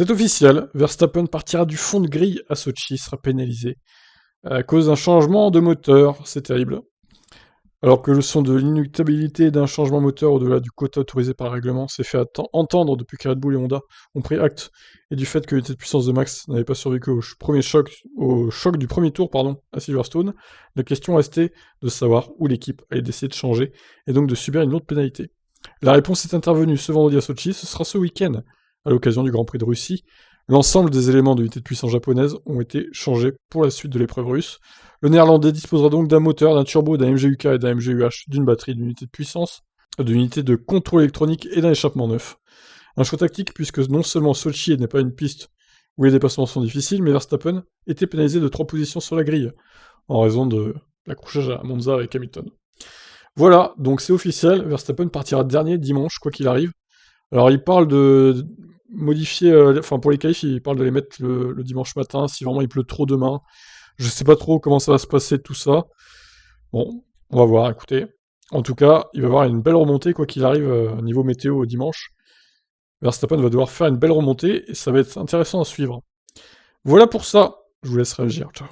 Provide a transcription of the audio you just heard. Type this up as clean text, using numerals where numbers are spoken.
C'est officiel, Verstappen partira du fond de grille à Sochi, sera pénalisé à cause d'un changement de moteur, c'est terrible. Alors que le son de l'inéluctabilité d'un changement moteur au-delà du quota autorisé par le règlement s'est fait entendre depuis que Red Bull et Honda ont pris acte, et du fait que l'unité de puissance de Max n'avait pas survécu au choc du premier tour à Silverstone, la question restait de savoir où l'équipe allait décider de changer, et donc de subir une autre pénalité. La réponse est intervenue ce vendredi à Sochi, ce sera ce week-end, à l'occasion du Grand Prix de Russie. L'ensemble des éléments de l'unité de puissance japonaise ont été changés pour la suite de l'épreuve russe. Le néerlandais disposera donc d'un moteur, d'un turbo, d'un MGUK et d'un MGUH, d'une batterie, d'une unité de puissance, d'une unité de contrôle électronique et d'un échappement neuf. Un choix tactique puisque non seulement Sochi n'est pas une piste où les dépassements sont difficiles, mais Verstappen était pénalisé de 3 positions sur la grille, en raison de l'accrochage à Monza avec Hamilton. Voilà, donc c'est officiel, Verstappen partira dernier dimanche, quoi qu'il arrive. Alors il parle de modifier, enfin pour les qualifs, il parle de les mettre le dimanche matin, si vraiment il pleut trop demain. Je sais pas trop comment ça va se passer tout ça. Bon, on va voir, écoutez. En tout cas, il va y avoir une belle remontée, quoi qu'il arrive, niveau météo dimanche. Verstappen va devoir faire une belle remontée, et ça va être intéressant à suivre. Voilà pour ça, je vous laisse réagir, ciao.